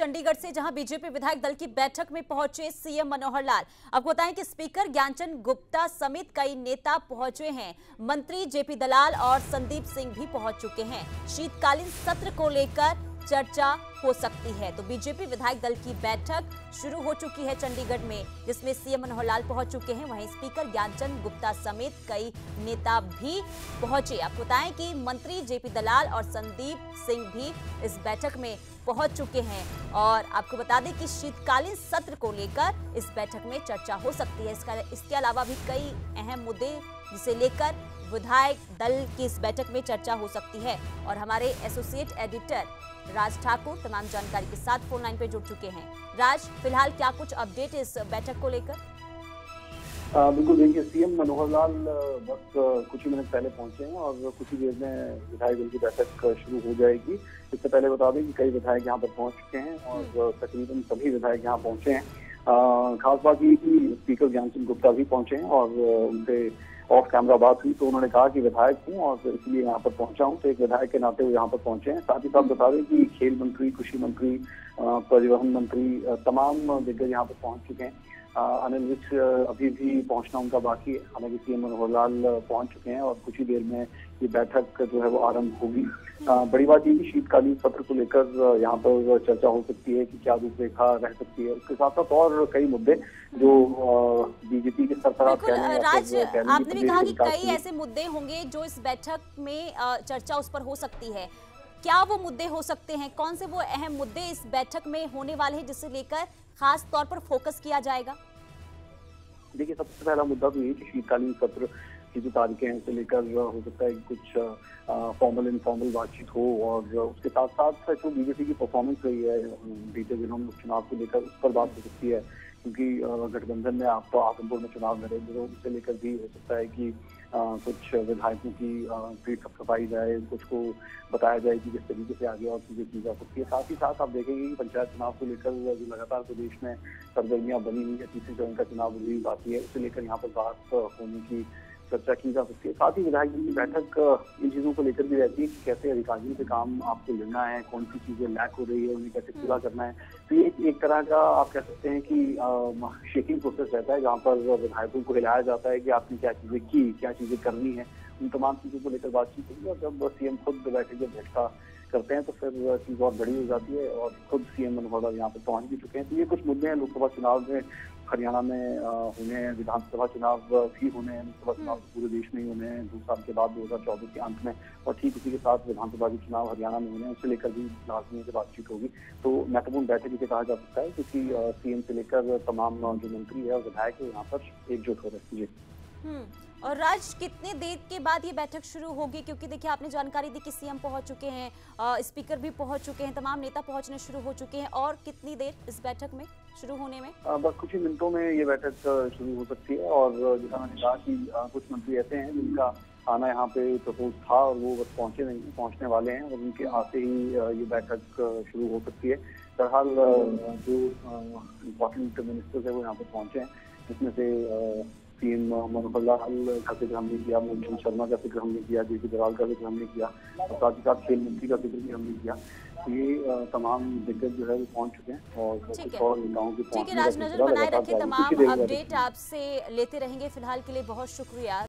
चंडीगढ़ से, जहां बीजेपी विधायक दल की बैठक में पहुंचे सीएम मनोहर लाल। आपको बताएं कि स्पीकर ज्ञानचंद गुप्ता समेत कई नेता पहुंचे हैं। मंत्री जेपी दलाल और संदीप सिंह भी पहुंच चुके हैं। शीतकालीन सत्र को लेकर चर्चा हो सकती है। तो बीजेपी विधायक दल की बैठक शुरू हो चुकी है चंडीगढ़ में, जिसमें सीएम मनोहर लाल पहुंच चुके हैं। वहीं स्पीकर ज्ञानचंद गुप्ता समेत कई नेता भी पहुंचे। आपको बताएं कि मंत्री जेपी दलाल और संदीप सिंह भी इस बैठक में पहुंच चुके हैं। और आपको बता दें कि शीतकालीन सत्र को लेकर इस बैठक में चर्चा हो सकती है। इसके अलावा भी कई अहम मुद्दे जिसे लेकर विधायक दल की इस बैठक में चर्चा हो सकती है। और हमारे एसोसिएट एडिटर राज ठाकुर तमाम जानकारी के साथ फोन लाइन पे जुड़ चुके हैं। राज, फिलहाल क्या कुछ अपडेट इस बैठक को लेकर? बिल्कुल, देखिए सीएम मनोहर लाल बस कुछ ही मिनट पहले पहुंचे हैं और कुछ ही देर में विधायक दल की बैठक शुरू हो जाएगी। इससे पहले बता दें कि कई विधायक यहाँ पर पहुंच चुके हैं और तकरीबन सभी विधायक यहाँ पहुंचे हैं। खास बात ये कि स्पीकर ज्ञानचंद गुप्ता भी पहुंचे हैं और उनसे ऑफ कैमरा बात हुई तो उन्होंने कहा कि विधायक हूँ और इसलिए यहाँ पर पहुंचा हूँ, तो एक विधायक के नाते वो यहाँ पर पहुंचे हैं। साथ ही साथ बता दें कि खेल मंत्री, कृषि मंत्री, परिवहन मंत्री, तमाम दिग्गज यहाँ पर पहुंच चुके हैं। अनिल विज अभी भी पहुंचना उनका बाकी है। हालांकि सीएम मनोहर लाल पहुंच चुके हैं और कुछ ही देर में ये बैठक जो है वो आरंभ होगी। बड़ी बात ये कि शीतकालीन सत्र को लेकर यहाँ पर चर्चा हो सकती है कि क्या रूपरेखा रह सकती है। उसके साथ साथ और कई मुद्दे जो बीजेपी के सरकार राज, आपने भी कहा कि कई ऐसे मुद्दे होंगे जो इस बैठक में चर्चा उस पर हो सकती है। क्या वो मुद्दे हो सकते हैं? कौन से वो अहम मुद्दे इस बैठक में होने वाले हैं जिसे लेकर खास तौर पर फोकस किया जाएगा? देखिए, सबसे पहला मुद्दा तो ये कि शीतकालीन सत्र की जो तारीखें हैं उसे लेकर हो सकता है कि कुछ फॉर्मल इनफॉर्मल बातचीत हो और उसके साथ साथ जो बीजेपी की परफॉर्मेंस रही है बीते दिनों में उपचुनाव को लेकर उस पर बात हो सकती है, क्योंकि गठबंधन में आप तो आजमपुर में चुनाव लड़े, तो उससे लेकर भी हो सकता है कि कुछ विधायकों की पीठ सफाई जाए, कुछ को बताया जाए कि किस तरीके से आगे और चीजें की जा सकती है। साथ ही साथ आप देखेंगे कि पंचायत चुनाव को लेकर जो लगातार प्रदेश में सरगर्मियां बनी हुई है, तीसरे चरण का चुनाव भी बाकी है, उसे लेकर यहाँ पर बात होने की चर्चा की जा सकती है। साथ ही विधायक दल की बैठक इन चीजों को लेकर भी रहती है कि कैसे अधिकारियों से काम आपको लेना है, कौन सी चीजें लैक हो रही है, उन्हें कैसे पूरा करना है। तो ये एक तरह का आप कह सकते हैं कि शेकिंग प्रोसेस रहता है, जहाँ पर विधायकों को हिलाया जाता है कि आपने क्या चीजें की, क्या चीजें करनी है, उन तमाम चीजों को लेकर बातचीत होगी। और जब सीएम खुद बैठक जब बैठका करते हैं तो फिर चीज और बड़ी हो जाती है और खुद सीएम मनोहर लाल यहाँ पर पहुंच भी चुके हैं। तो ये कुछ मुद्दे हैं। लोकसभा चुनाव में हरियाणा में होने हैं, विधानसभा चुनाव भी होने हैं, लोकसभा चुनाव पूरे देश में ही होने हैं 2 साल के बाद 2024 के अंत में, और ठीक उसी के साथ विधानसभा के चुनाव हरियाणा में होने हैं, उसे लेकर भी लाजमी से बातचीत होगी। तो महत्वपूर्ण बैठक इसे कहा जा सकता है क्योंकि सीएम से लेकर तमाम जो मंत्री है और विधायक है यहाँ पर एकजुट हो रहे हैं। और राज, कितने देर के बाद ये बैठक शुरू होगी? क्योंकि देखिए, आपने जानकारी दी कि सीएम पहुंच चुके हैं, स्पीकर भी पहुंच चुके हैं, तमाम नेता पहुंचने शुरू हो चुके हैं, और कितनी देर इस बैठक में शुरू होने में? बस कुछ ही मिनटों में ये बैठक शुरू हो सकती है। और जैसा मैंने कहा कि कुछ मंत्री ऐसे हैं जिनका आना यहाँ पे प्रपोज था और वो बस पहुंचे नहीं, पहुंचने वाले हैं और उनके आते ही ये बैठक शुरू हो सकती है। बहरहाल जो इम्पोर्टेंट मिनिस्टर्स है वो यहाँ पे पहुंचे हैं, जिसमें से सीएम मनोहर लाल का जिक्र हमने किया, मूलचंद शर्मा का जिक्र हमने किया, जेपी दलाल का जिक्र हमने किया और साथ ही साथ खेल मंत्री का जिक्र भी हमने किया। तो ये तमाम दिग्गज जो है वो पहुंच चुके हैं और कुछ और नेताओं की ठीक है राज, नजर बनाए रखें, तमाम अपडेट आपसे लेते रहेंगे। फिलहाल के लिए बहुत शुक्रिया।